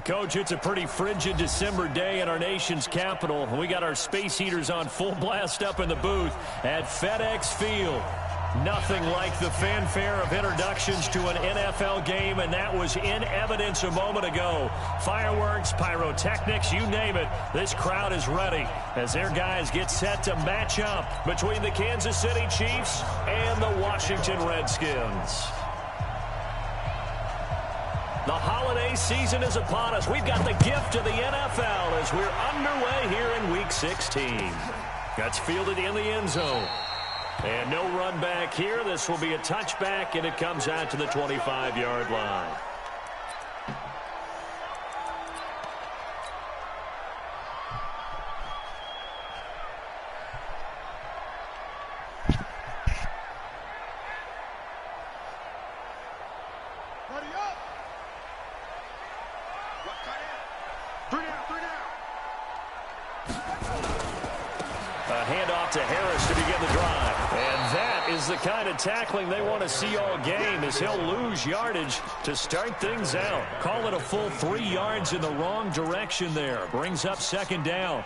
Coach, it's a pretty frigid December day in our nation's capital. We got our space heaters on full blast up in the booth at FedEx Field. Nothing like the fanfare of introductions to an NFL game, and that was in evidence a moment ago. Fireworks, pyrotechnics, you name it. This crowd is ready as their guys get set to match up between the Kansas City Chiefs and the Washington Redskins. The holiday season is upon us. We've got the gift of the NFL as we're underway here in Week 16. That's fielded in the end zone. And no run back here. This will be a touchback, and it comes out to the 25-yard line. To Harris to begin the drive. And that is the kind of tackling they want to see all game, as he'll lose yardage to start things out. Call it a full 3 yards in the wrong direction there. Brings up second down.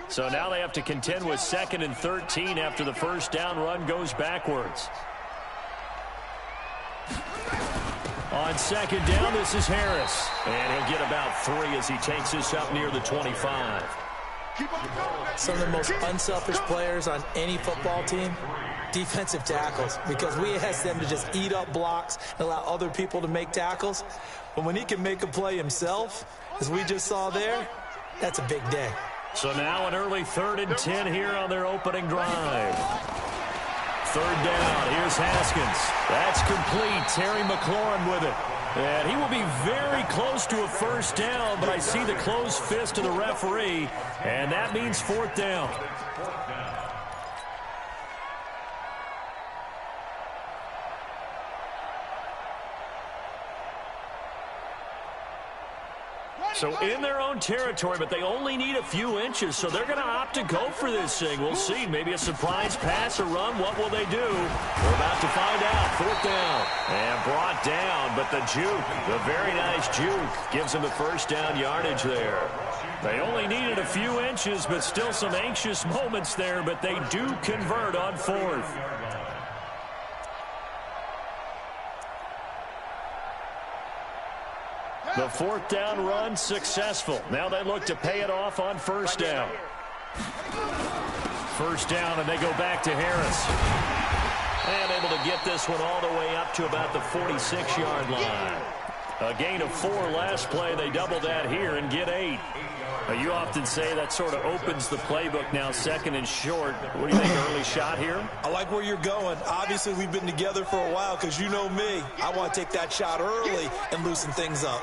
So now they have to contend with 2nd and 13 after the first down run goes backwards. On second down, this is Harris. And he'll get about 3 as he takes this up near the 25. Some of the most unselfish players on any football team, defensive tackles, because we ask them to just eat up blocks and allow other people to make tackles. But when he can make a play himself, as we just saw there, that's a big day. So now an early 3rd and 10 here on their opening drive. 3rd down. Here's Haskins. That's complete. Terry McLaurin with it. And he will be very close to a first down, but I see the closed fist of the referee, and that means 4th down. So in their own territory, but they only need a few inches, so they're going to opt to go for this thing. We'll see. Maybe a surprise pass or run. What will they do? We're about to find out. 4th down. And brought down, but the juke, the very nice juke, gives them the first down yardage there. They only needed a few inches, but still some anxious moments there, but they do convert on 4th. The 4th down run successful. Now they look to pay it off on first down. First down, and they go back to Harris. And able to get this one all the way up to about the 46-yard line. A gain of 4 last play. They double that here and get 8. You often say that sort of opens the playbook now, 2nd and short. What do you think, early shot here? I like where you're going. Obviously, we've been together for a while because you know me. I want to take that shot early and loosen things up.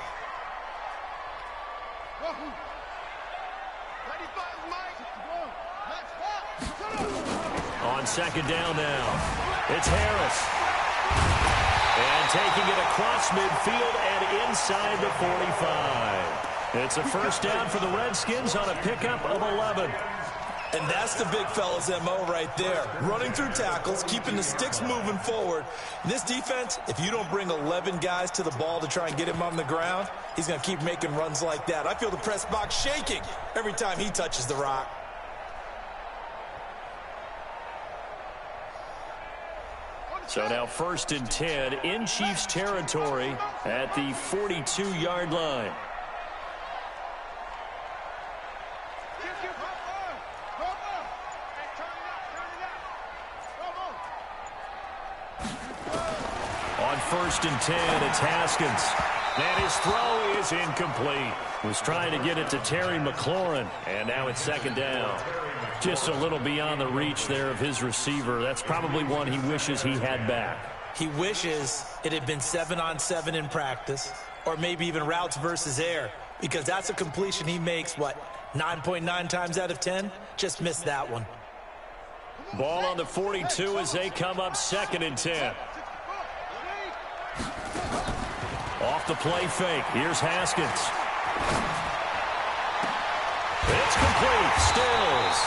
On second down now, it's Harris. And taking it across midfield and inside the 45. It's a first down for the Redskins on a pickup of 11. And that's the big fella's MO right there. Running through tackles, keeping the sticks moving forward. This defense, if you don't bring 11 guys to the ball to try and get him on the ground, he's going to keep making runs like that. I feel the press box shaking every time he touches the rock. So now 1st and 10 in Chiefs territory at the 42-yard line. On 1st and 10, it's Haskins. And his throw is incomplete. Was trying to get it to Terry McLaurin. And now it's 2nd down. Just a little beyond the reach there of his receiver. That's probably one he wishes he had back. He wishes it had been 7-on-7 in practice, or maybe even routes versus air, because that's a completion he makes, 9.9 times out of 10? Just missed that one. Ball on the 42 as they come up 2nd and 10. Off the play fake. Here's Haskins. It's complete. Stills.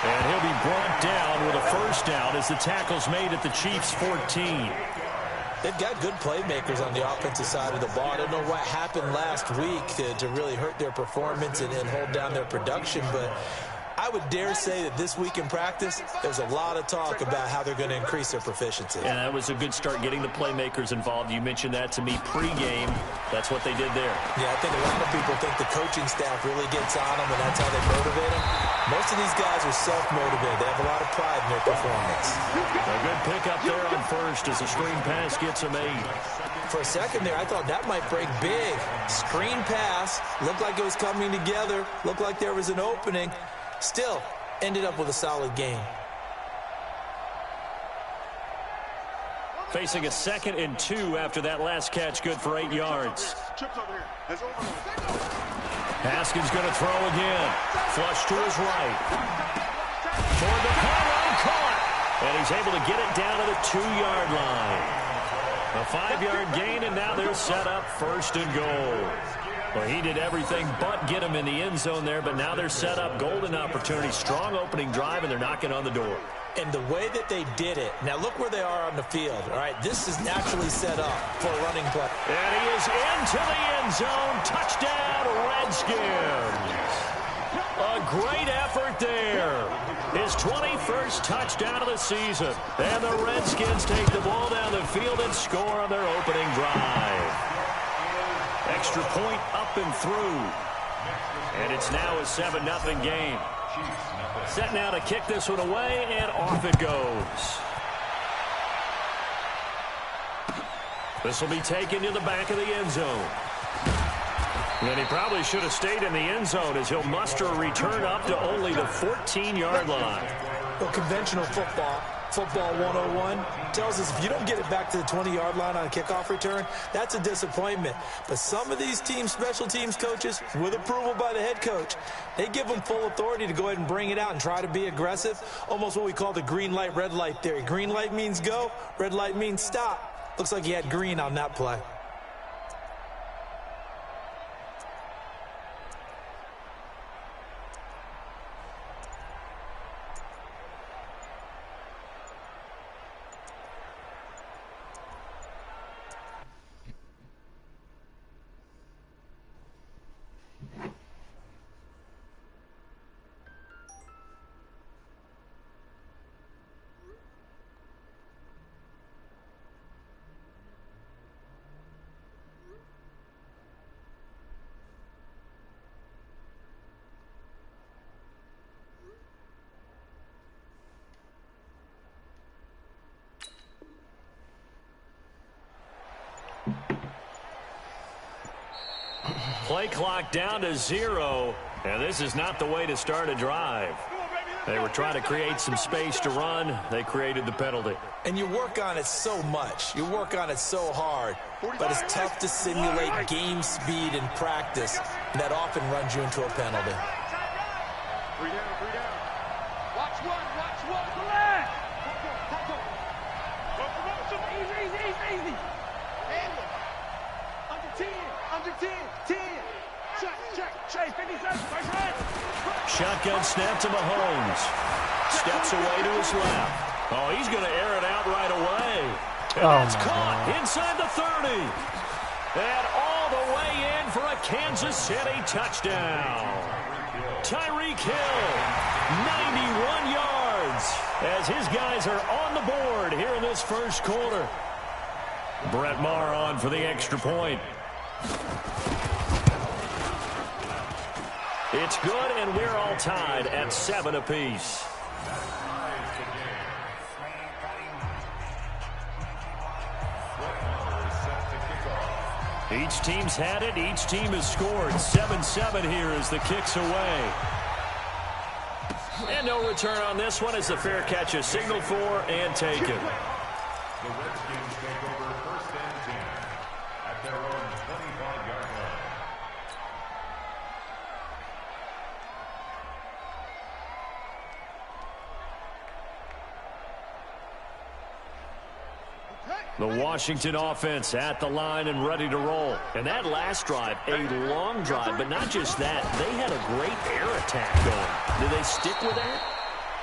And he'll be brought down with a first down as the tackle's made at the Chiefs' 14. They've got good playmakers on the offensive side of the ball. I don't know what happened last week to really hurt their performance and hold down their production, but I would dare say that this week in practice, there's a lot of talk about how they're going to increase their proficiency. And that was a good start getting the playmakers involved. You mentioned that to me pregame. That's what they did there. Yeah, I think a lot of people think the coaching staff really gets on them, and that's how they motivate them. Most of these guys are self-motivated. They have a lot of pride in their performance. A good pickup there on first as the screen pass gets them 8. For a second there, I thought that might break big. Screen pass, looked like it was coming together, looked like there was an opening. Still, ended up with a solid game. Facing a 2nd and 2 after that last catch, good for 8 yards. Haskins going to throw again. Flush to his right. Toward the pylon, caught. And he's able to get it down to the 2-yard line. A 5-yard gain, and now they're set up 1st and goal. Well, he did everything but get him in the end zone there, but now they're set up. Golden opportunity, strong opening drive, and they're knocking on the door. And the way that they did it, now look where they are on the field. All right, this is naturally set up for a running play. And he is into the end zone. Touchdown, Redskins. A great effort there. His 21st touchdown of the season. And the Redskins take the ball down the field and score on their opening drive. Extra point up and through. And it's now a 7-0 game. Set now to kick this one away, and off it goes. This will be taken to the back of the end zone. And he probably should have stayed in the end zone as he'll muster a return up to only the 14-yard line. Well, conventional football 101, tells us if you don't get it back to the 20-yard line on a kickoff return, that's a disappointment. But some of these teams, special teams coaches, with approval by the head coach, they give them full authority to go ahead and bring it out and try to be aggressive, almost what we call the green light, red light theory. Green light means go, red light means stop. Looks like he had green on that play. Play clock down to 0, and this is not the way to start a drive. They were trying to create some space to run. They created the penalty. And you work on it so much. You work on it so hard. But it's tough to simulate game speed in practice. And that often runs you into a penalty. 3 down, 3 down. Watch one, watch one. The left. Easy. Under 10. 10. Check. 50 seconds. First right. Shotgun snap to Mahomes. Steps away to his left. Oh, he's going to air it out right away. And that's caught inside the 30. And all the way in for a Kansas City touchdown. Tyreek Hill, 91 yards, as his guys are on the board here in this first quarter. Brett Maher on for the extra point. It's good, and we're all tied at 7 apiece. Each team's had it. Each team has scored. 7-7 here as the kick's away. And no return on this one as the fair catch is signaled for and taken. The Redskins take over 1st and 10 at their own 25-yard line. The Washington offense at the line and ready to roll. And that last drive, a long drive, but not just that. They had a great air attack going. Do they stick with that?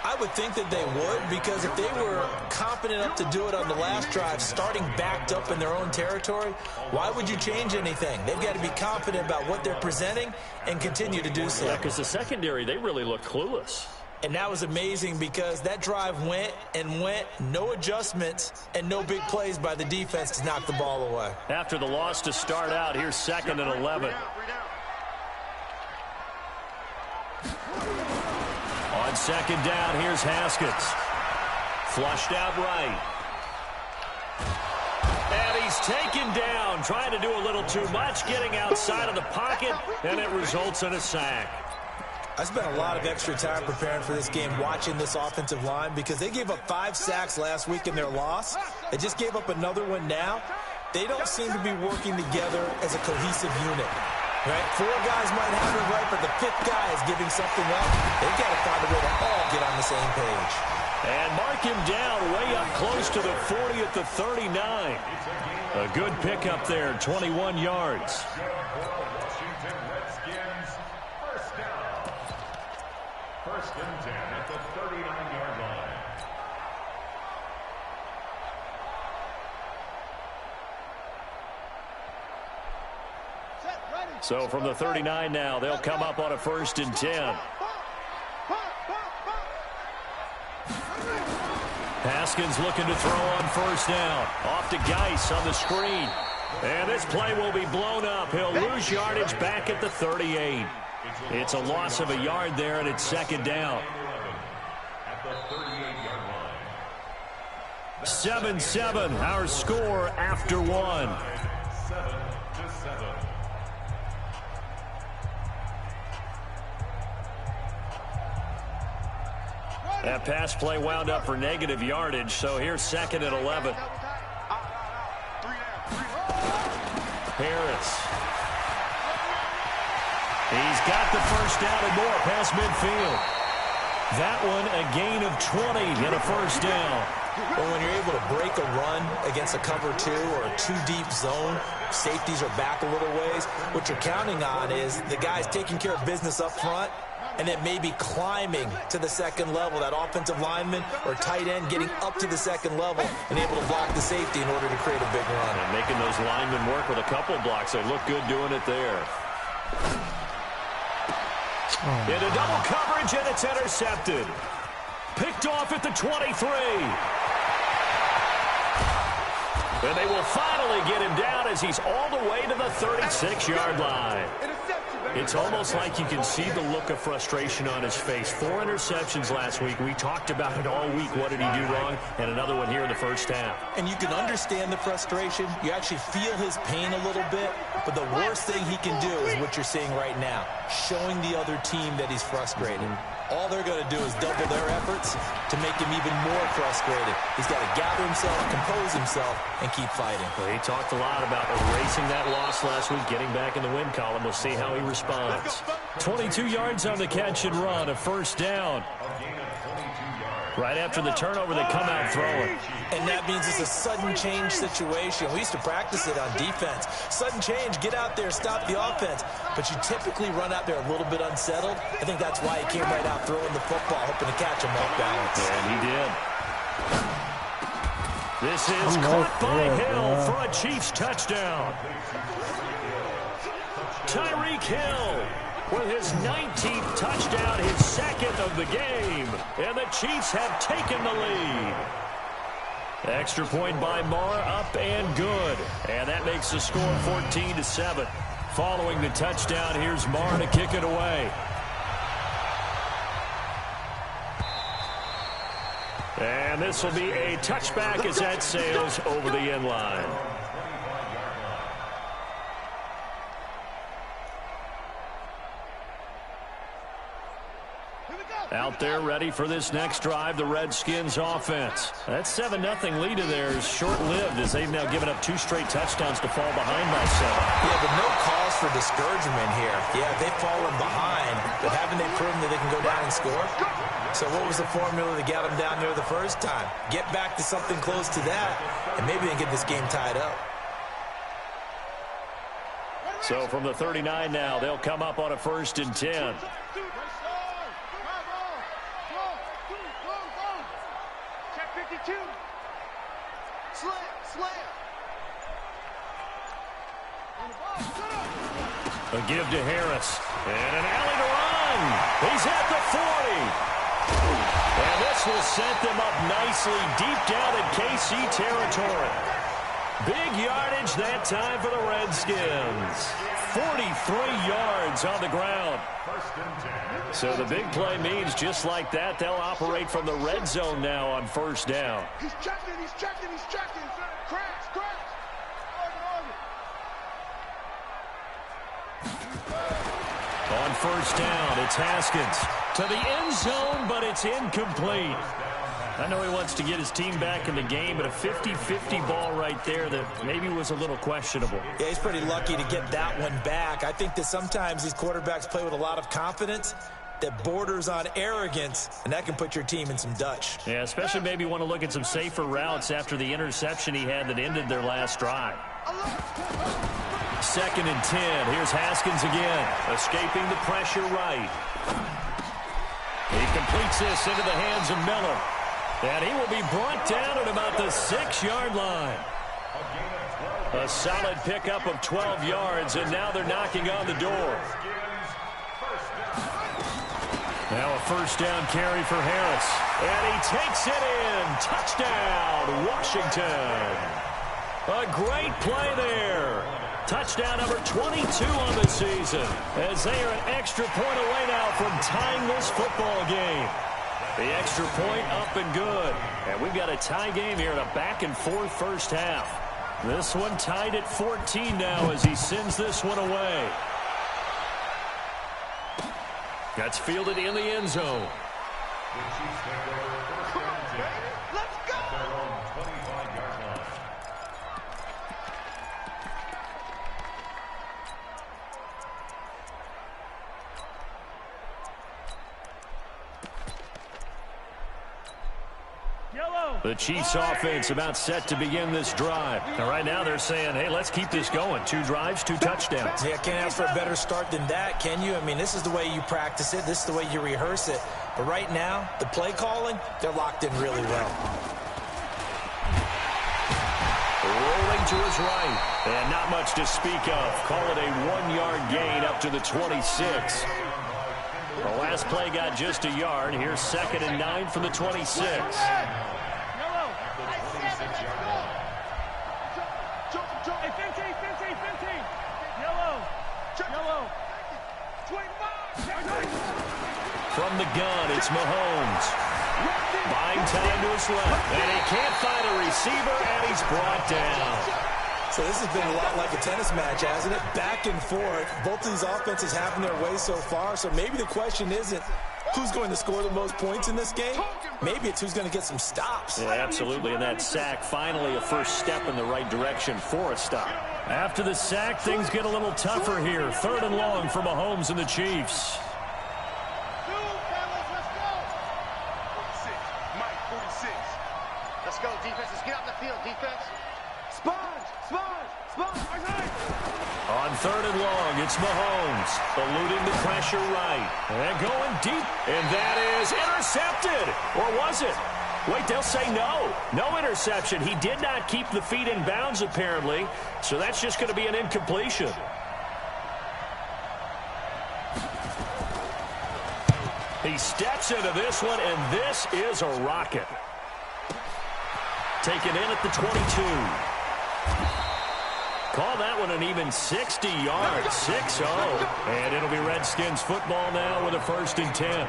I would think that they would, because if they were confident enough to do it on the last drive, starting backed up in their own territory, why would you change anything? They've got to be confident about what they're presenting and continue to do so. Yeah, because the secondary, they really look clueless. And that was amazing because that drive went and went, no adjustments, and no big plays by the defense to knock the ball away. After the loss to start out, here's 2nd and 11. On 2nd down, here's Haskins. Flushed out right. And he's taken down, trying to do a little too much, getting outside of the pocket, and it results in a sack. I spent a lot of extra time preparing for this game, watching this offensive line, because they gave up 5 sacks last week in their loss. They just gave up another one now. They don't seem to be working together as a cohesive unit. Right? 4 guys might have it right, but the 5th guy is giving something up. They've got to find a way to all get on the same page. And mark him down way up close to the 40 at the 39. A good pickup there, 21 yards. Washington Redskins, first down. 1st and 10 at the 39-yard line. So from the 39 now, they'll come up on a 1st and 10. Haskins looking to throw on 1st down. Off to Geis on the screen. And this play will be blown up. He'll lose yardage back at the 38. It's a loss of a yard there, and it's 2nd down. At the 38-yard line. 7-7, our score after 1. 7-7. That pass play wound up for negative yardage, so here's 2nd and 11. Harris. He's got the 1st down and more past midfield. That one a gain of 20 and a 1st down. Well, when you're able to break a run against a cover 2 or a 2-deep zone, safeties are back a little ways. What you're counting on is the guys taking care of business up front, and then maybe climbing to the 2nd level, that offensive lineman or tight end getting up to the 2nd level and able to block the safety in order to create a big run. And making those linemen work with a couple blocks. They look good doing it there. Into double coverage, and it's intercepted. Picked off at the 23. And they will finally get him down as he's all the way to the 36-yard line. It's almost like you can see the look of frustration on his face. 4 interceptions last week. We talked about it all week. What did he do wrong? And another one here in the 1st half. And you can understand the frustration. You actually feel his pain a little bit. But the worst thing he can do is what you're seeing right now, showing the other team that he's frustrated. All they're going to do is double their efforts to make him even more frustrated. He's got to gather himself, compose himself, and keep fighting. Well, he talked a lot about erasing that loss last week, getting back in the win column. We'll see how he responds. 22 yards on the catch and run, a 1st down. Right after the turnover, they come out throwing. And that means it's a sudden change situation. We used to practice it on defense. Sudden change, get out there, stop the offense. But you typically run out there a little bit unsettled. I think that's why he came right out throwing the football, hoping to catch him off balance. And he did. This is caught by Hill for a Chiefs touchdown. Tyreek Hill with his 19th touchdown, his 2nd of the game. And the Chiefs have taken the lead. Extra point by Marr, up and good. And that makes the score 14-7. Following the touchdown, here's Marr to kick it away. And this will be a touchback as that sails over the end line. Out there ready for this next drive, the Redskins offense. That 7-0 lead of theirs is short-lived as they've now given up 2 straight touchdowns to fall behind by 7. Yeah, but no cause for discouragement here. Yeah, they've fallen behind, but haven't they proven that they can go down and score? So what was the formula to get them down there the first time? Get back to something close to that, and maybe they can get this game tied up. So from the 39 now, they'll come up on a 1st and 10. Check 52. Slam. A give to Harris. And an alley to run. He's at the 40. And this will set them up nicely deep down in KC territory. Big yardage that time for the Redskins. 43 yards on the ground. So the big play means just like that, they'll operate from the red zone now on 1st down. He's checking. Crash. On 1st down, it's Haskins to the end zone, but it's incomplete. I know he wants to get his team back in the game, but a 50-50 ball right there that maybe was a little questionable. Yeah, he's pretty lucky to get that one back. I think that sometimes these quarterbacks play with a lot of confidence that borders on arrogance, and that can put your team in some Dutch. Yeah, especially maybe want to look at some safer routes after the interception he had that ended their last drive. 2nd and 10. Here's Haskins again, escaping the pressure right. He completes this into the hands of Miller. And he will be brought down at about the 6-yard line. A solid pickup of 12 yards, and now they're knocking on the door. Now a 1st down carry for Harris. And he takes it in. Touchdown, Washington. A great play there. Touchdown number 22 on the season, as they are an extra point away now from tying this football game. The extra point up and good. And we've got a tie game here in a back-and-forth 1st half. This one tied at 14 now as he sends this one away. That's fielded in the end zone. Let's go! The Chiefs offense about set to begin this drive. And right now they're saying, hey, let's keep this going. 2 drives, 2 touchdowns. Yeah, can't ask for a better start than that, can you? I mean, this is the way you practice it. This is the way you rehearse it. But right now, the play calling, they're locked in really well. Rolling to his right. And not much to speak of. Call it a 1-yard gain up to the 26. The last play got just a yard. Here's 2nd and 9 from the 26. From the gun, it's Mahomes. Buying time to his left. And he can't find a receiver, and he's brought down. So this has been a lot like a tennis match, hasn't it? Back and forth. Both of these offenses having their way so far. So maybe the question isn't who's going to score the most points in this game. Maybe it's who's going to get some stops. Yeah, absolutely. And that sack, finally a first step in the right direction for a stop. After the sack, things get a little tougher here. 3rd and long for Mahomes and the Chiefs. Let's go, defense. Let's get out the field, defense. Sponge. On 3rd and long, it's Mahomes, eluding the pressure right. And going deep, and that is intercepted. Or was it? Wait, they'll say no. No interception. He did not keep the feet in bounds, apparently. So that's just going to be an incompletion. He steps into this one, and this is a rocket. Taken in at the 22. Call that one an even 60 yards, 6-0. And it'll be Redskins football now with a 1st and 10.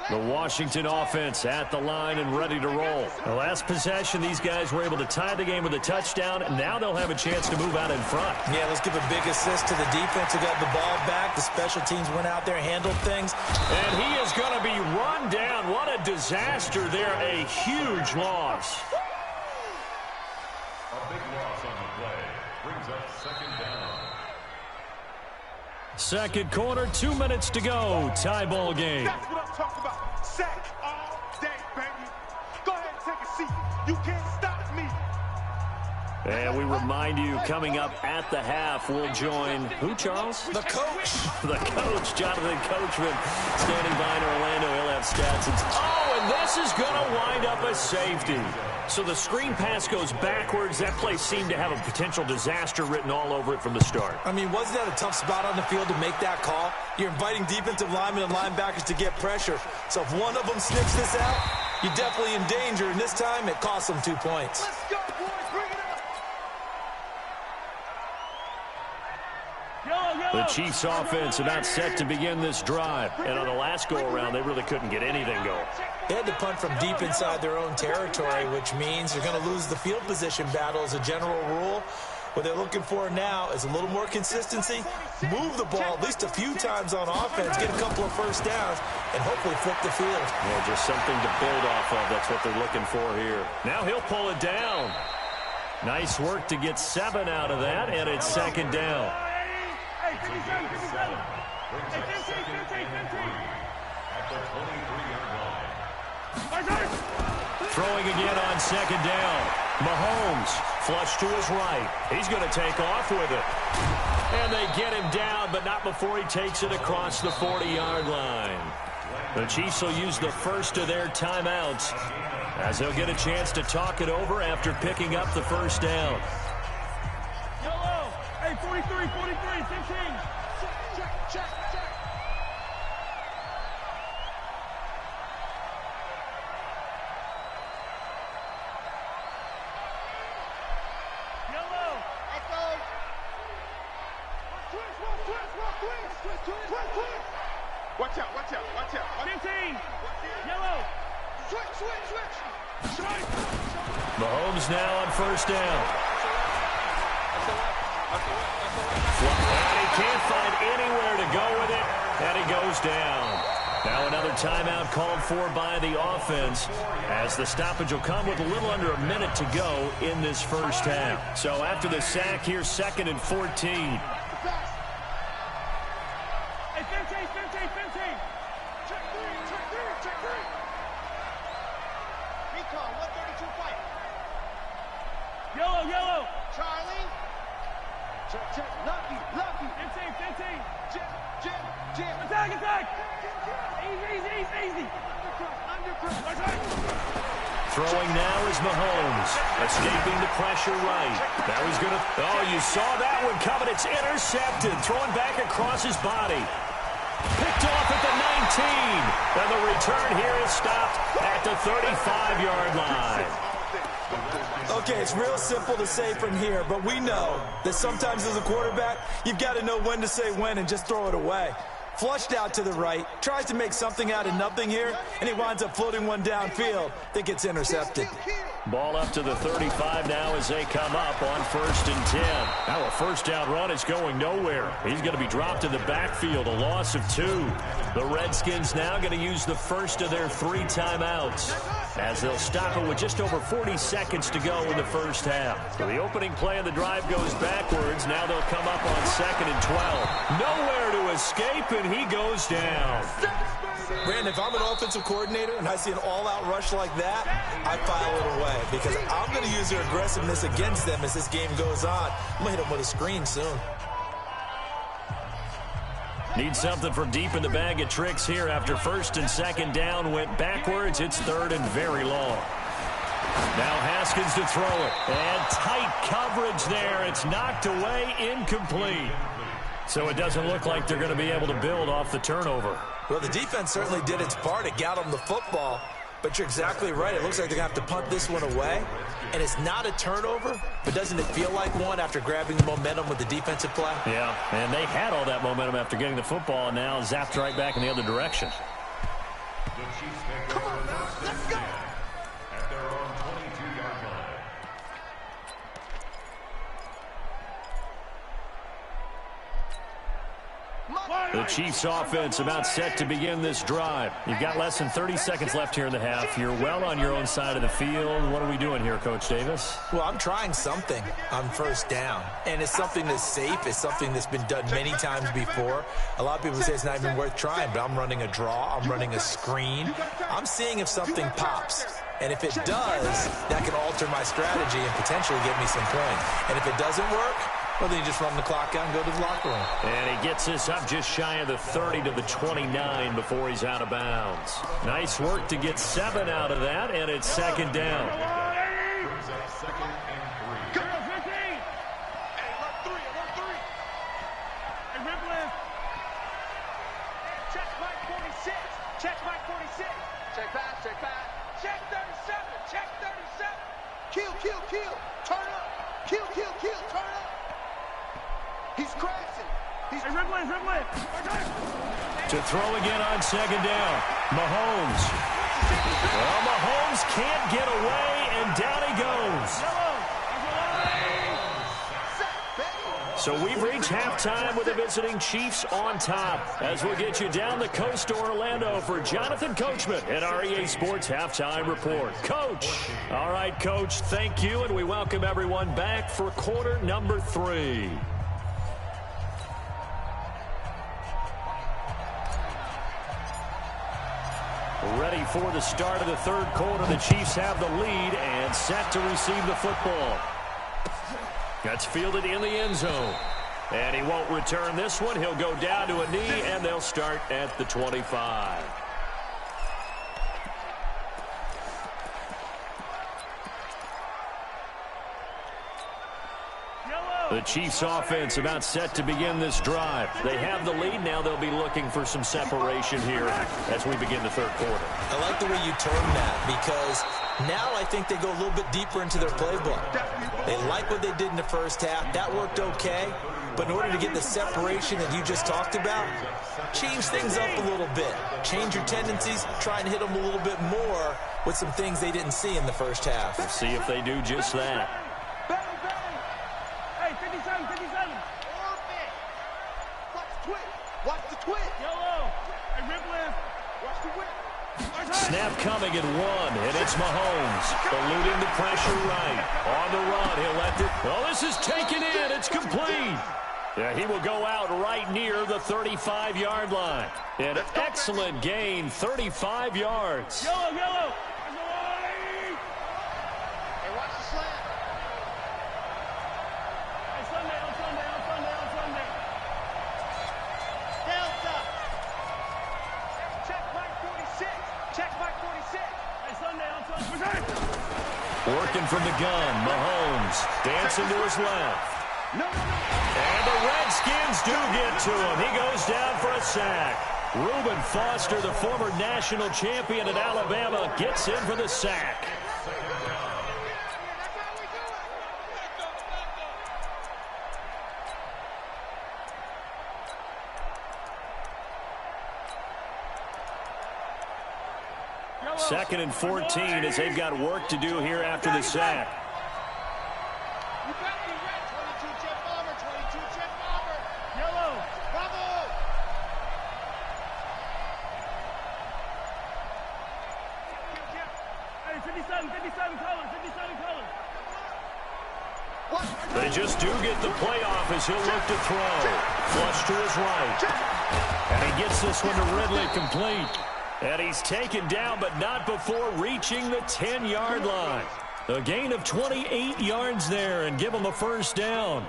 The Washington offense at the line and ready to roll. The last possession, these guys were able to tie the game with a touchdown, and now they'll have a chance to move out in front. Yeah, let's give a big assist to the defense who got the ball back. The special teams went out there, handled things. And he is going to be run down. What a disaster there. A huge loss. Second quarter, 2 minutes to go. Tie ball game. That's what I'm talking about. Sack all day, baby. Go ahead and take a seat. You can't stop me. And we remind you, coming up at the half, we'll join who, Charles? The coach. The coach, Jonathan Coachman, standing by in Orlando. He'll have stats. And this is going to wind up a safety. So the screen pass goes backwards. That play seemed to have a potential disaster written all over it from the start. I mean, wasn't that a tough spot on the field to make that call? You're inviting defensive linemen and linebackers to get pressure. So if one of them sniffs this out, you're definitely in danger. And this time, it cost them 2 points. Let's go, boys. Bring it up. The Chiefs offense about set to begin this drive. And on the last go-around, they really couldn't get anything going. They had to punt from deep inside their own territory, which means they're going to lose the field position battle as a general rule. What they're looking for now is a little more consistency, move the ball at least a few times on offense, get a couple of first downs, and hopefully flip the field. Yeah, just something to build off of. That's what they're looking for here. Now he'll pull it down. Nice work to get 7 out of that, and it's second down. Hey, 57, 57. Hey, 15. At the 23-yard line. Throwing again on second down. Mahomes flush to his right. He's going to take off with it. And they get him down, but not before he takes it across the 40-yard line. The Chiefs will use the first of their timeouts as they'll get a chance to talk it over after picking up the first down. Yellow. Hey, 43, 15. Check. Yellow. Echo. Twitch. Watch out. 15. Yellow. Switch. Mahomes now on first down. And he can't find anywhere to go with it, and he goes down. Now another timeout called for by the offense as the stoppage will come with a little under a minute to go in this first half. So after the sack, here's 2nd and 14. Hey, 15. Check three. Recon, 132 fight. Yellow. Charlie. Check. Lucky. 15. Jim. Attack. Easy. Undercross. Throwing now is Mahomes, escaping the pressure right. Now he's going to... Oh, you saw that one coming. It's intercepted. Throwing back across his body. Picked off at the 19. And the return here is stopped at the 35-yard line. Okay, it's real simple to say from here, but we know that sometimes as a quarterback, you've got to know when to say when and just throw it away. Flushed out to the right, tries to make something out of nothing here, and he winds up floating one downfield that gets intercepted. Ball up to the 35 now as they come up on 1st and 10. Now a first down run is going nowhere. He's going to be dropped in the backfield, a loss of 2. The Redskins now going to use the first of their 3 timeouts as they'll stop it with just over 40 seconds to go in the first half. So the opening play of the drive goes backwards. Now they'll come up on 2nd and 12. Nowhere to escape, and he goes down. Brandon, if I'm an offensive coordinator and I see an all-out rush like that, I file it away because I'm going to use their aggressiveness against them as this game goes on. I'm going to hit them with a screen soon. Need something from deep in the bag of tricks here after 1st and 2nd down went backwards. It's 3rd and very long. Now Haskins to throw it. And tight coverage there. It's knocked away, incomplete. So it doesn't look like they're going to be able to build off the turnover. Well, the defense certainly did its part. It got them the football. But you're exactly right. It looks like they're going to have to punt this one away. And it's not a turnover, but doesn't it feel like one after grabbing the momentum with the defensive play? Yeah, and they had all that momentum after getting the football and now zapped right back in the other direction. The Chiefs pick over first and 10 at their own 22-yard line. The Chiefs offense about set to begin this drive. You've got less than 30 seconds left here in the half. You're well on your own side of the field. What are we doing here, Coach Davis? Well, I'm trying something on first down, and it's something that's safe. It's something that's been done many times before. A lot of people say it's not even worth trying, but I'm running a draw. I'm running a screen. I'm seeing if something pops. And if it does, that can alter my strategy and potentially get me some points. And if it doesn't work, well, then you just run the clock out and go to the locker room. And he gets us up just shy of the 30 to the 29 before he's out of bounds. Nice work to get 7 out of that, and it's second down. Brings up second and 3. Hey, run 3. Hey, Ripley. Check Mike 46. Check Mike 46. Check back. Check 37. Check 37. Kill. Turn up. Kill. Turn up. He's crashing. Hey, Ripley. To throw again on second down. Mahomes. Well, Mahomes can't get away, and down he goes. So we've reached halftime with the visiting Chiefs on top, as we'll get you down the coast to Orlando for Jonathan Coachman at our EA Sports Halftime Report. Coach. All right, Coach, thank you, and we welcome everyone back for quarter number 3. Ready for the start of the third quarter. The Chiefs have the lead and set to receive the football. That's fielded in the end zone. And he won't return this one. He'll go down to a knee, and they'll start at the 25. The Chiefs offense about set to begin this drive. They have the lead. Now they'll be looking for some separation here as we begin the third quarter. I like the way you term that, because now I think they go a little bit deeper into their playbook. They like what they did in the first half. That worked okay. But in order to get the separation that you just talked about, change things up a little bit. Change your tendencies. Try and hit them a little bit more with some things they didn't see in the first half. We'll see if they do just that. Watch the twist. Yellow. Hey, Ripley. Watch the whip. Snap coming at 1, and it's Mahomes. Eluding the pressure right. On the run, he'll let it. Oh, this is taken in. It's complete. Yeah, he will go out right near the 35-yard line. An excellent gain, 35 yards. Yellow. Hey, watch the slant. Hey, Sunday. Delta. Check Mike 46. Hey, Sunday. Working from the gun, Mahomes dancing to his left. And the Redskins do get to him. He goes down for a sack. Reuben Foster, the former national champion at Alabama, gets in for the sack. Second and 14 as they've got work to do here after the sack. You better be ready. 22 jet bomber. Yellow. Bravo. Hey, 57 colors. They just do get the playoff as he'll look to throw. Flush to his right. And he gets this one to Ridley complete. And he's taken down, but not before reaching the 10-yard line. A gain of 28 yards there, and give him a first down.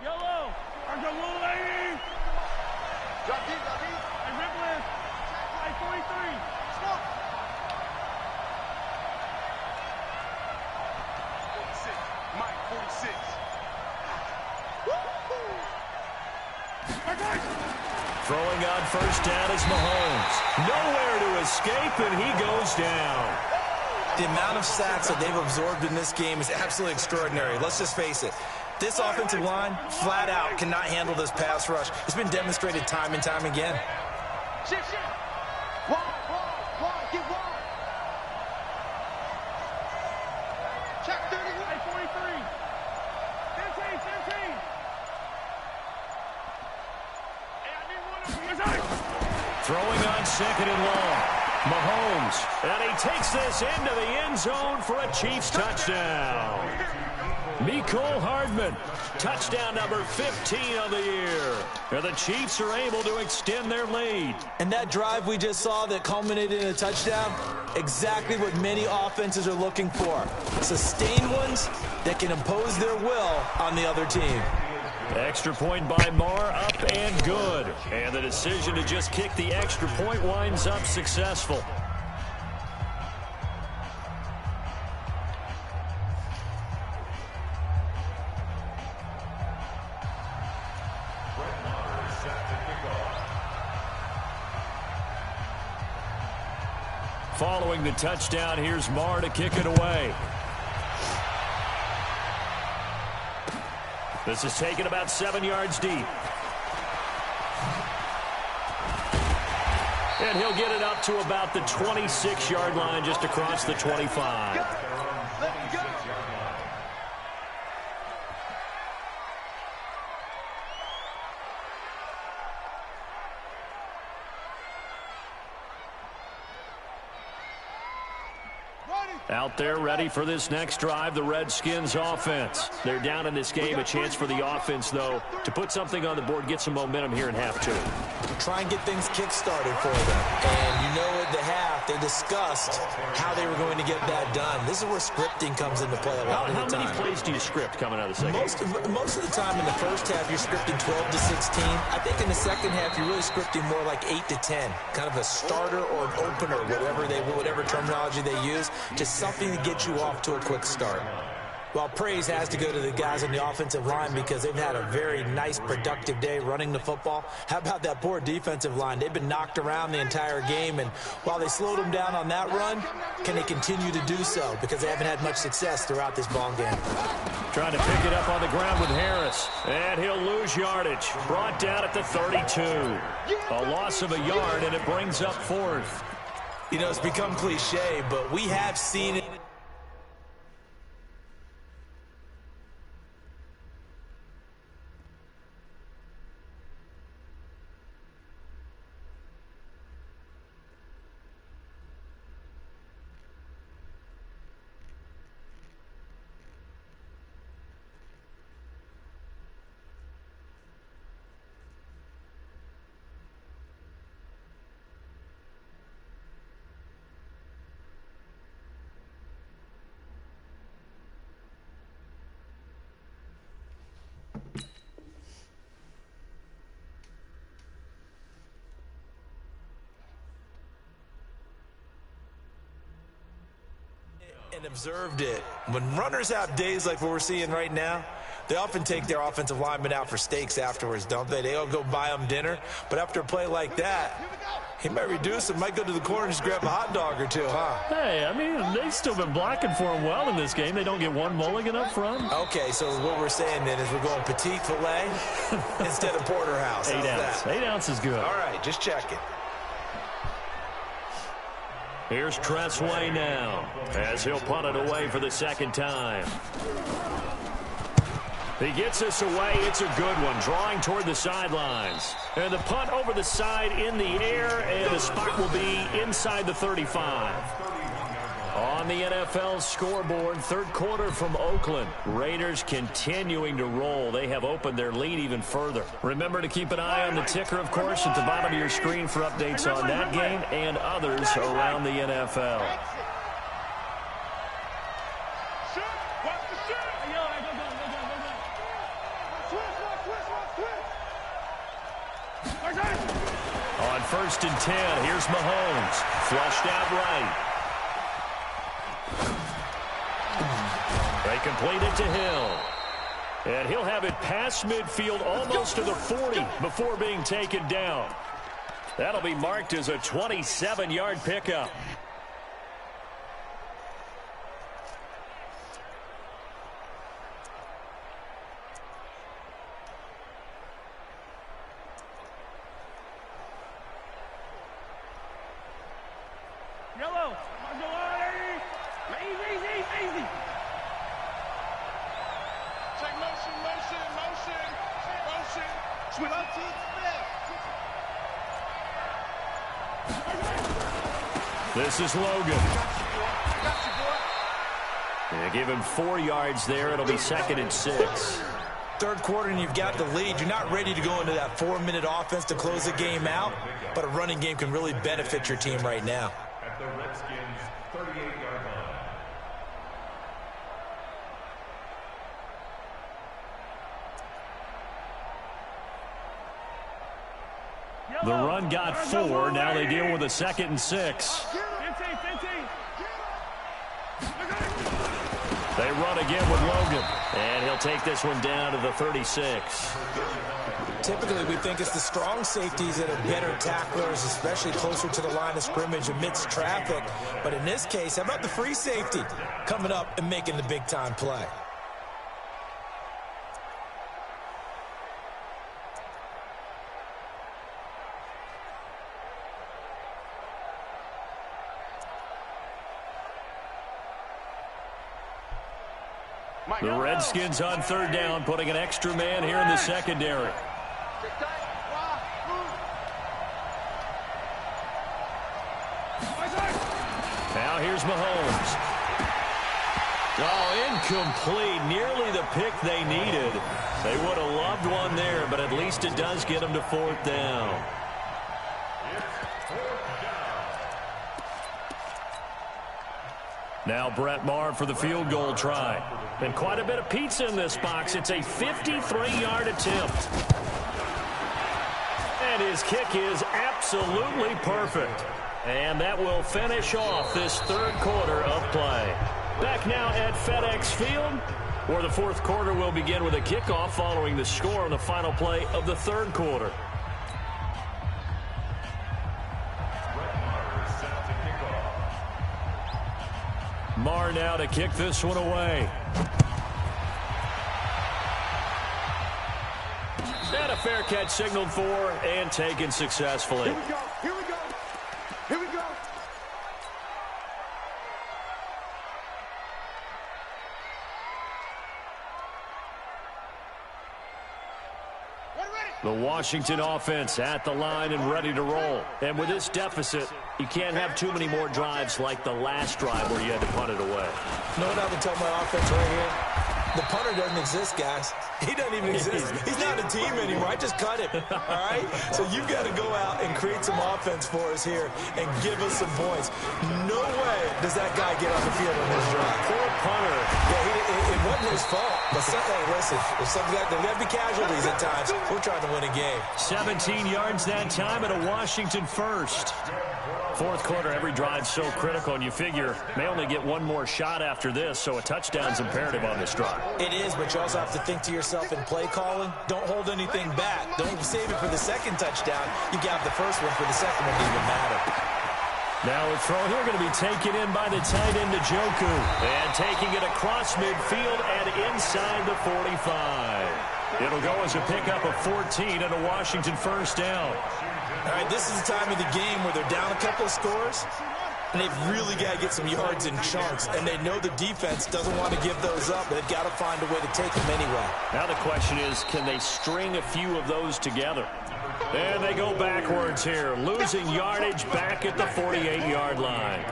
Yellow. Drop deep. Hey, Ripley. Hey, 43. Smoke. 46. Mike, 46. Throwing on first down is Mahomes. Nowhere to escape, and he goes down. The amount of sacks that they've absorbed in this game is absolutely extraordinary. Let's just face it. This offensive line, flat out, cannot handle this pass rush. It's been demonstrated time and time again. Shift. Wide. Get wide. Check 31. 43. 15, 15. Hey, I need one of them. Throwing on second and long. Mahomes. And he takes this into the end zone for a Chiefs touchdown. Mecole Hardman. Touchdown number 15 of the year. And the Chiefs are able to extend their lead. And that drive we just saw that culminated in a touchdown, exactly what many offenses are looking for. Sustained ones that can impose their will on the other team. Extra point by Marr, up and good. And the decision to just kick the extra point winds up successful. Following the touchdown, here's Marr to kick it away. This is taken about 7 yards deep. And he'll get it up to about the 26-yard line, just across the 25. Let's go. Out there ready for this next drive, the Redskins offense. They're down in this game. A chance for the offense, though, to put something on the board, get some momentum here in half two. Try and get things kick-started for them. And you know at the half, they discussed how they were going to get that done. This is where scripting comes into play a lot of the time. How many plays do you script coming out of the second? Most of the time in the first half, you're scripting 12 to 16. I think in the second half, you're really scripting more like 8 to 10. Kind of a starter or an opener, whatever terminology they use. Just something to get you off to a quick start. Well, praise has to go to the guys on the offensive line because they've had a very nice, productive day running the football. How about that poor defensive line? They've been knocked around the entire game, and while they slowed them down on that run, can they continue to do so? Because they haven't had much success throughout this ball game. Trying to pick it up on the ground with Harris. And he'll lose yardage. Brought down at the 32. A loss of a yard, and it brings up fourth. You know, it's become cliche, but we have seen it. And observed it. When runners have days like what we're seeing right now, they often take their offensive linemen out for steaks afterwards, don't they? They all go buy them dinner. But after a play like that, he might reduce it, might go to the corner and just grab a hot dog or two, huh? Hey, I mean, they've still been blocking for him well in this game. They don't get one mulligan up front. Okay, so what we're saying then is we're going petite filet instead of porterhouse. 8 ounce. 8 ounce is good. All right, just checking. Here's Tressway now, as he'll punt it away for the second time. He gets this away. It's a good one, drawing toward the sidelines. And the punt over the side in the air, and the spot will be inside the 35. On the NFL scoreboard, third quarter from Oakland. Raiders continuing to roll. They have opened their lead even further. Remember to keep an eye on the ticker, of course, at the bottom of your screen for updates on that game and others around the NFL. On 1st and 10, here's Mahomes. Flushed out right. They complete it to Hill. And he'll have it past midfield almost to the 40 before being taken down. That'll be marked as a 27-yard pickup. Yellow. Easy. This is Logan. They give him 4 yards there. It'll be 2nd and 6. Third quarter and you've got the lead. You're not ready to go into that 4-minute offense to close the game out, but a running game can really benefit your team right now. At the Redskins' 38-yard line. The run got 4. Now they deal with a 2nd and 6. They run again with Logan, and he'll take this one down to the 36. Typically, we think it's the strong safeties that are better tacklers, especially closer to the line of scrimmage amidst traffic. But in this case, how about the free safety coming up and making the big-time play? The Redskins on 3rd down, putting an extra man here in the secondary. Now here's Mahomes. Oh, incomplete. Nearly the pick they needed. They would have loved one there, but at least it does get them to 4th down. Now Brett Maher for the field goal try. And quite a bit of pizza in this box. It's a 53-yard attempt. And his kick is absolutely perfect. And that will finish off this 3rd quarter of play. Back now at FedEx Field, where the 4th quarter will begin with a kickoff following the score on the final play of the 3rd quarter. Maher now to kick this one away. And a fair catch signaled for and taken successfully. Here we go. Here we go. Here we go. The Washington offense at the line and ready to roll. And with this deficit, you can't have too many more drives like the last drive where you had to punt it away. You know what I would tell my offense right here? The punter doesn't exist, guys. He doesn't even exist. He's not a team anymore. I just cut him, all right? So you've got to go out and create some offense for us here and give us some points. No way does that guy get on the field on this drive. Poor punter. Yeah, it wasn't his fault. But hey, listen, if something like there's got to be casualties at times. We're trying to win a game. 17 yards that time and a Washington first. 4th quarter, every drive's so critical, and you figure may only get one more shot after this, so a touchdown's imperative on this drive. It is, but you also have to think to yourself in play calling, don't hold anything back. Don't save it for the 2nd touchdown. You got the first one for the 2nd one to even matter. Now a throw here going to be taken in by the tight end, Njoku. And taking it across midfield and inside the 45. It'll go as a pickup of 14 and a Washington first down. All right, this is the time of the game where they're down a couple of scores, and they've really got to get some yards in chunks, and they know the defense doesn't want to give those up, but they've got to find a way to take them anyway. Now the question is, can they string a few of those together? And they go backwards here, losing yardage back at the 48-yard line.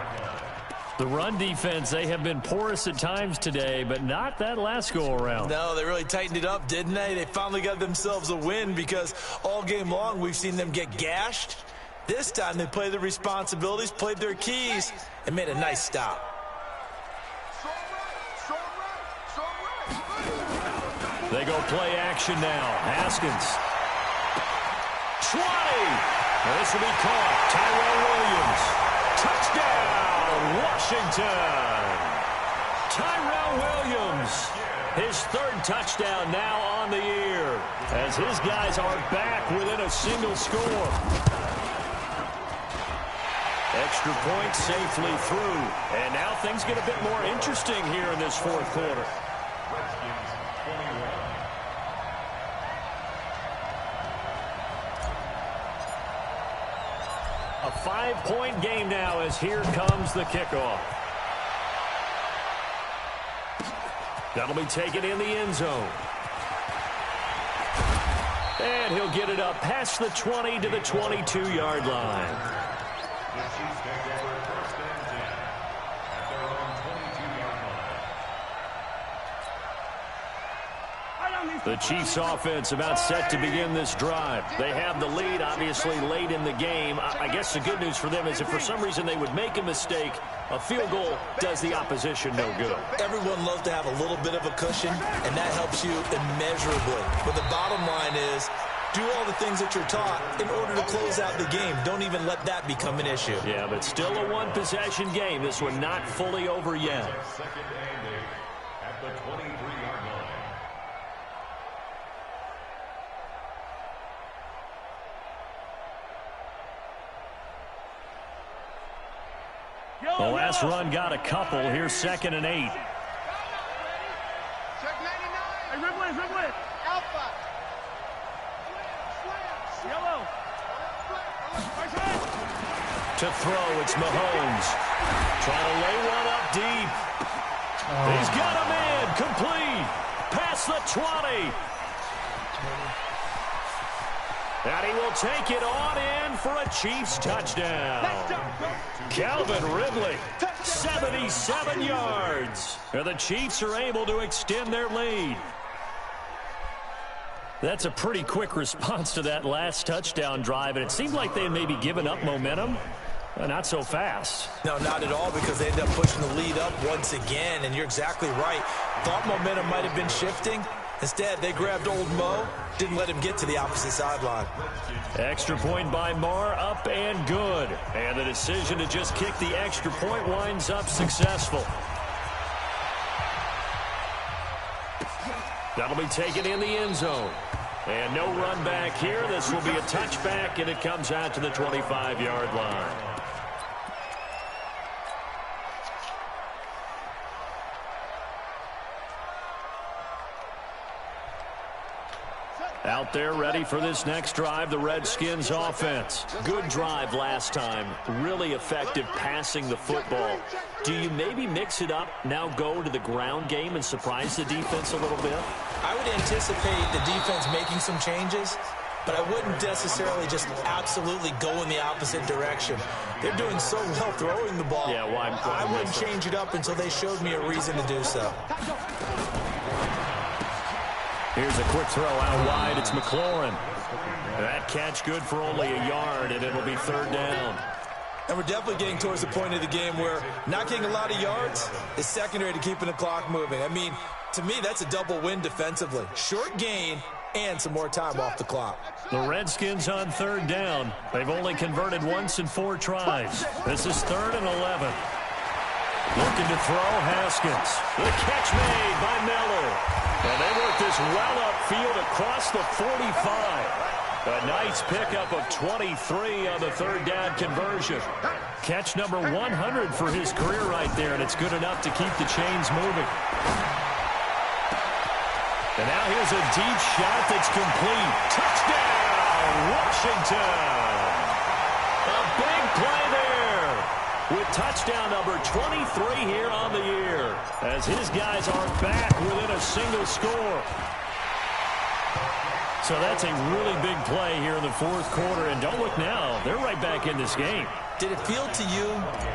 The run defense, they have been porous at times today, but not that last go-around. No, they really tightened it up, didn't they? They finally got themselves a win because all game long we've seen them get gashed. This time they played their responsibilities, played their keys, and made a nice stop. They go play action now. Haskins. 20. Now this will be caught. Tyrell Williams. Touchdown, Washington. Tyrell Williams. His 3rd touchdown now on the year as his guys are back within a single score. Extra point safely through. And now things get a bit more interesting here in this 4th quarter. A 5-point game now as here comes the kickoff. That'll be taken in the end zone. And he'll get it up past the 20 to the 22-yard line. The Chiefs take over first and 10 at their own 22-yard line. The Chiefs offense about set to begin this drive. They have the lead, obviously, late in the game. I guess the good news for them is if for some reason they would make a mistake, a field goal does the opposition no good. Everyone loves to have a little bit of a cushion, and that helps you immeasurably. But the bottom line is, do all the things that you're taught in order to close out the game. Don't even let that become an issue. Yeah, but still a one-possession game. This one not fully over yet. Second and 8 at the 23-yard line. The last run got a couple. Here's second and 8. Check 99. Hey, Ridley. Alpha. Yellow. To throw, it's Mahomes. Trying to lay one up deep. He's got him in. Complete. Past the 20. And he will take it on in for a Chiefs touchdown. Calvin Ridley, 77 yards. And the Chiefs are able to extend their lead. That's a pretty quick response to that last touchdown drive, and it seemed like they had maybe given up momentum. Not so fast. No, not at all, because they ended up pushing the lead up once again, and you're exactly right. Thought momentum might have been shifting. Instead, they grabbed old Mo, didn't let him get to the opposite sideline. Extra point by Marr, up and good. And the decision to just kick the extra point winds up successful. That'll be taken in the end zone. And no run back here. This will be a touchback, and it comes out to the 25-yard line. Out there ready for this next drive, the Redskins offense. Good drive last time. Really effective passing the football. Do you maybe mix it up, now go to the ground game and surprise the defense a little bit? I would anticipate the defense making some changes, but I wouldn't necessarily just absolutely go in the opposite direction. They're doing so well throwing the ball. Yeah, why I wouldn't change it up until they showed me a reason to do so. Here's a quick throw out wide. It's McLaurin. That catch good for only a yard, and it'll be third down. And we're definitely getting towards the point of the game where not getting a lot of yards is secondary to keeping the clock moving. I mean, to me, that's a double win defensively. Short gain and some more time off the clock. The Redskins on third down. They've only converted once in 4 tries. This is 3rd and 11. Looking to throw, Haskins. The catch made by Miller. And they work this well upfield across the 45. A nice pickup of 23 on the third down conversion. Catch number 100 for his career right there, and it's good enough to keep the chains moving. And now here's a deep shot that's complete. Touchdown, Washington. A big play there with touchdown number 23 here on the year, as his guys are back within a single score. So that's a really big play here in the 4th quarter, and don't look now, they're right back in this game. Did it feel to you,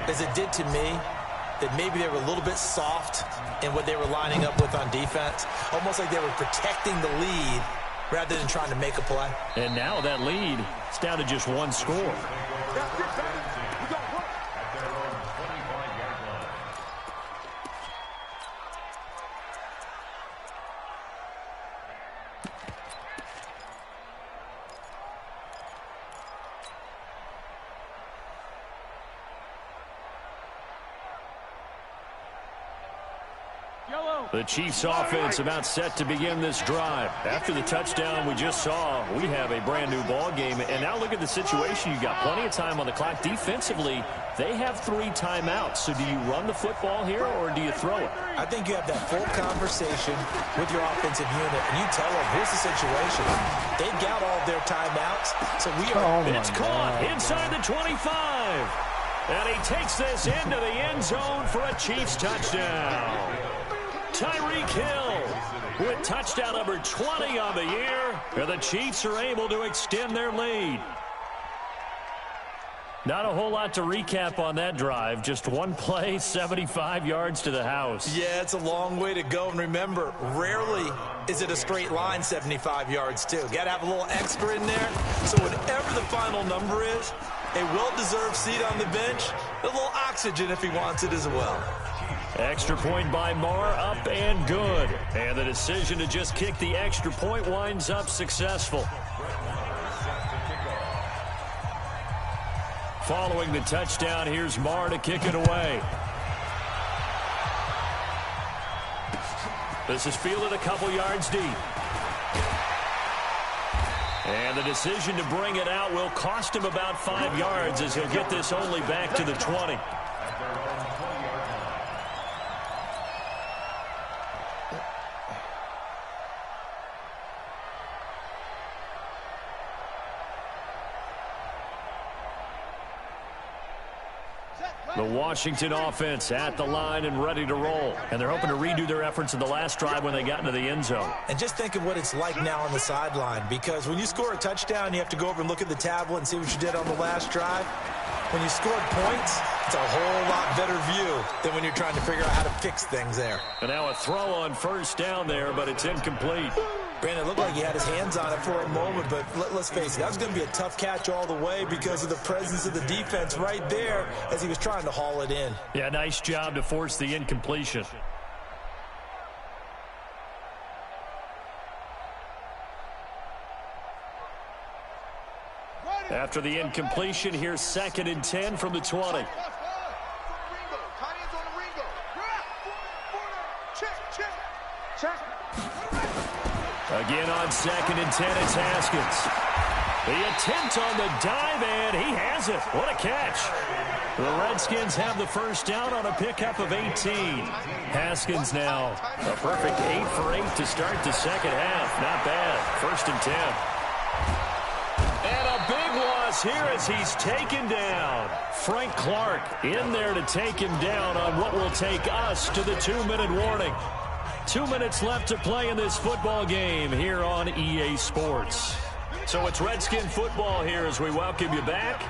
as it did to me, that maybe they were a little bit soft in what they were lining up with on defense? Almost like they were protecting the lead rather than trying to make a play. And now that lead is down to just 1 score. The Chiefs offense about set to begin this drive. After the touchdown we just saw, we have a brand new ball game. And now look at the situation. You've got plenty of time on the clock. Defensively, they have 3 timeouts. So do you run the football here or do you throw it? I think you have that full conversation with your offensive unit, and you tell them, here's the situation. They've got all of their timeouts, so we are... It's caught inside the 25. And he takes this into the end zone for a Chiefs touchdown. Tyreek Hill with touchdown number 20 on the year. And the Chiefs are able to extend their lead. Not a whole lot to recap on that drive. Just one play, 75 yards to the house. Yeah, it's a long way to go. And remember, rarely is it a straight line 75 yards, too. Got to have a little extra in there. So whatever the final number is, a well-deserved seat on the bench, a little oxygen if he wants it as well. Extra point by Marr, up and good. And the decision to just kick the extra point winds up successful. Following the touchdown, here's Marr to kick it away. This is fielded a couple yards deep. And the decision to bring it out will cost him about 5 yards as he'll get this only back to the 20. The Washington offense at the line and ready to roll. And they're hoping to redo their efforts in the last drive when they got into the end zone. And just think of what it's like now on the sideline, because when you score a touchdown, you have to go over and look at the tablet and see what you did on the last drive. When you scored points, it's a whole lot better view than when you're trying to figure out how to fix things there. And now a throw on first down there, but it's incomplete. Brandon, it looked like he had his hands on it for a moment, but let's face it, that was going to be a tough catch all the way because of the presence of the defense right there as he was trying to haul it in. Yeah, nice job to force the incompletion. After the incompletion, here's 2nd and 10 from the 20. Again on 2nd and 10, it's Haskins. The attempt on the dive, and he has it. What a catch. The Redskins have the first down on a pickup of 18. Haskins now a perfect 8 for 8 to start the second half. Not bad. 1st and 10. And a big loss here as he's taken down. Frank Clark in there to take him down on what will take us to the 2-minute warning. 2 minutes left to play in this football game here on EA Sports. So it's Redskin football here as we welcome you back.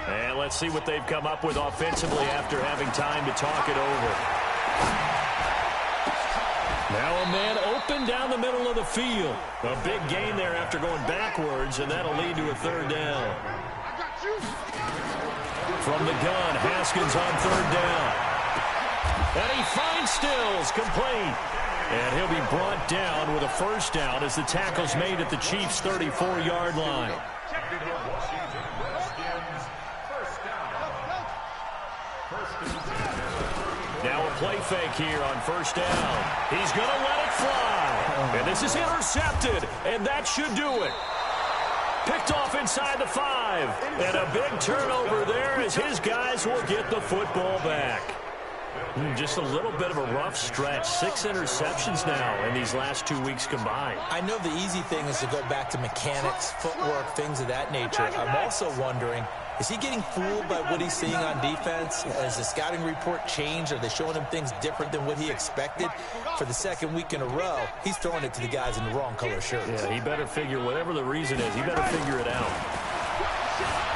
And let's see what they've come up with offensively after having time to talk it over. Now a man open down the middle of the field. A big gain there after going backwards, and that'll lead to a 3rd down. From the gun, Haskins on 3rd down. And he finds Stills, complete. And he'll be brought down with a 1st down as the tackle's made at the Chiefs' 34-yard line. Now a play fake here on 1st down. He's going to let it fly. And this is intercepted, and that should do it. Picked off inside the 5. And a big turnover there as his guys will get the football back. Just a little bit of a rough stretch. 6 interceptions now in these last 2 weeks combined. I know the easy thing is to go back to mechanics, footwork, things of that nature. I'm also wondering, is he getting fooled by what he's seeing on defense? Has the scouting report changed? Are they showing him things different than what he expected? For the 2nd week in a row, he's throwing it to the guys in the wrong color shirts. Yeah, he better figure, whatever the reason is, he better figure it out.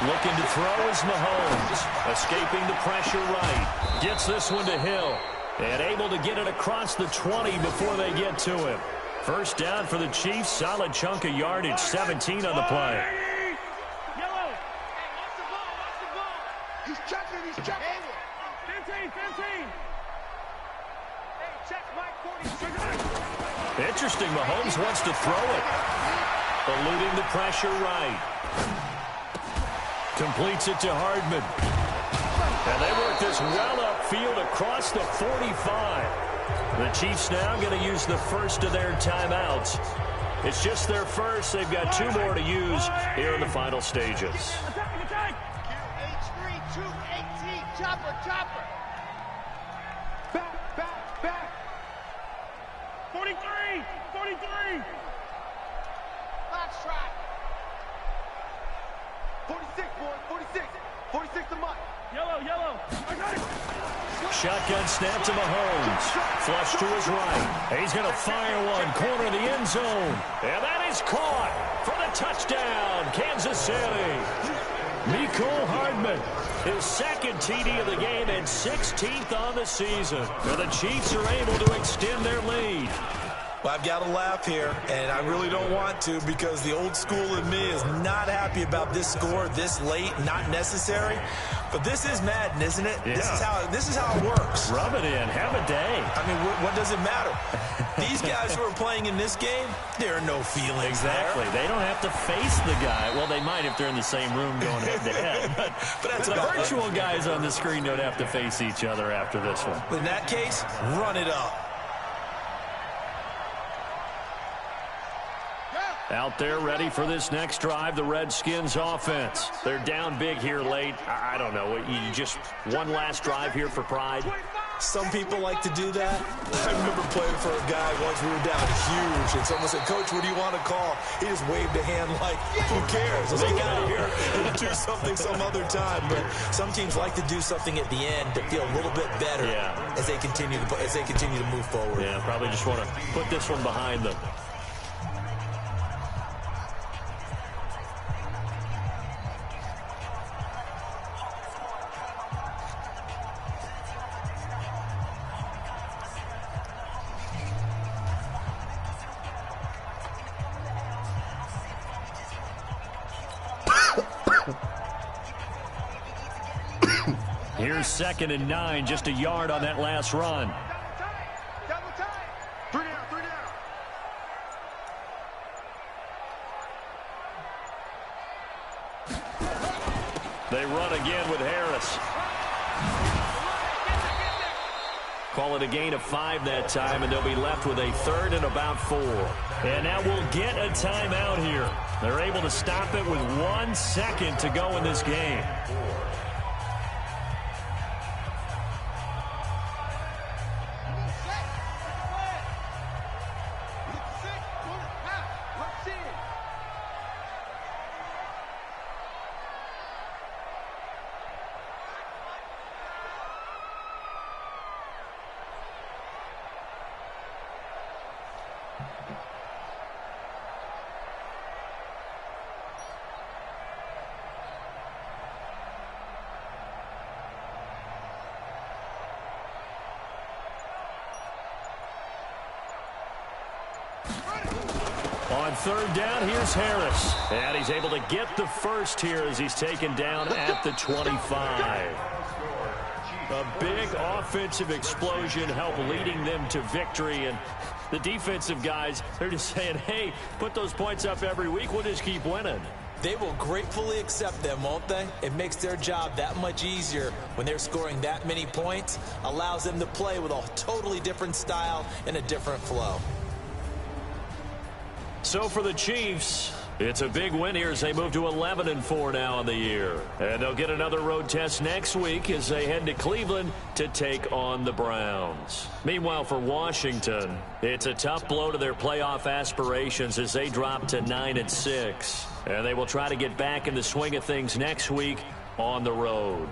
Looking to throw is Mahomes. Escaping the pressure right. Gets this one to Hill. And able to get it across the 20 before they get to him. 1st down for the Chiefs. Solid chunk of yardage. 17 on the play. Yellow. He's checking. 15. Hey, check Mike 46. Interesting. Mahomes wants to throw it. Eluding the pressure right. Completes it to Hardman. And they work this well upfield across the 45. The Chiefs now going to use the first of their timeouts. It's just their first. They've got 2 more to use here in the final stages. QH3, 218, chopper. Back. 43. Box track. 46, boy, 46 to Mike. Yellow, yellow. I got it. Shotgun snap to Mahomes. Flush to his right. He's going to fire one. Corner of the end zone. And that is caught for the touchdown. Kansas City. Mecole Hardman. His second TD of the game and 16th on the season. And the Chiefs are able to extend their lead. Well, I've got to laugh here, and I really don't want to because the old school in me is not happy about this score this late, not necessary. But this is Madden, isn't it? Yeah. This is how it works. Rub it in. Have a day. I mean, what does it matter? These guys who are playing in this game, there are no feelings Exactly. there. They don't have to face the guy. Well, they might if they're in the same room going head-to-head. But that's the about virtual guys on the screen don't have to face each other after this one. In that case, run it up. Out there ready for this next drive, the Redskins offense. They're down big here late. I don't know. You just one last drive here for pride. Some people like to do that. I remember playing for a guy once. We were down huge, and someone said, "Coach, what do you want to call?" He just waved a hand like, "Who cares? Let's get out of here and do something some other time." But some teams like to do something at the end to feel a little bit better as they continue to move forward. Yeah, probably just want to put this one behind them. Here's 2nd and 9, just a yard on that last run. Double time. 3 down, 3 down. They run again with Harris. Call it a gain of 5 that time, and they'll be left with a 3rd and about 4. And now we'll get a timeout here. They're able to stop it with 1 second to go in this game. On 3rd down, here's Harris. And he's able to get the first here as he's taken down at the 25. A big offensive explosion helped leading them to victory. And the defensive guys, they're just saying, hey, put those points up every week. We'll just keep winning. They will gratefully accept them, won't they? It makes their job that much easier when they're scoring that many points. Allows them to play with a totally different style and a different flow. So for the Chiefs, it's a big win here as they move to 11-4 now in the year. And they'll get another road test next week as they head to Cleveland to take on the Browns. Meanwhile, for Washington, it's a tough blow to their playoff aspirations as they drop to 9-6. And they will try to get back in the swing of things next week on the road.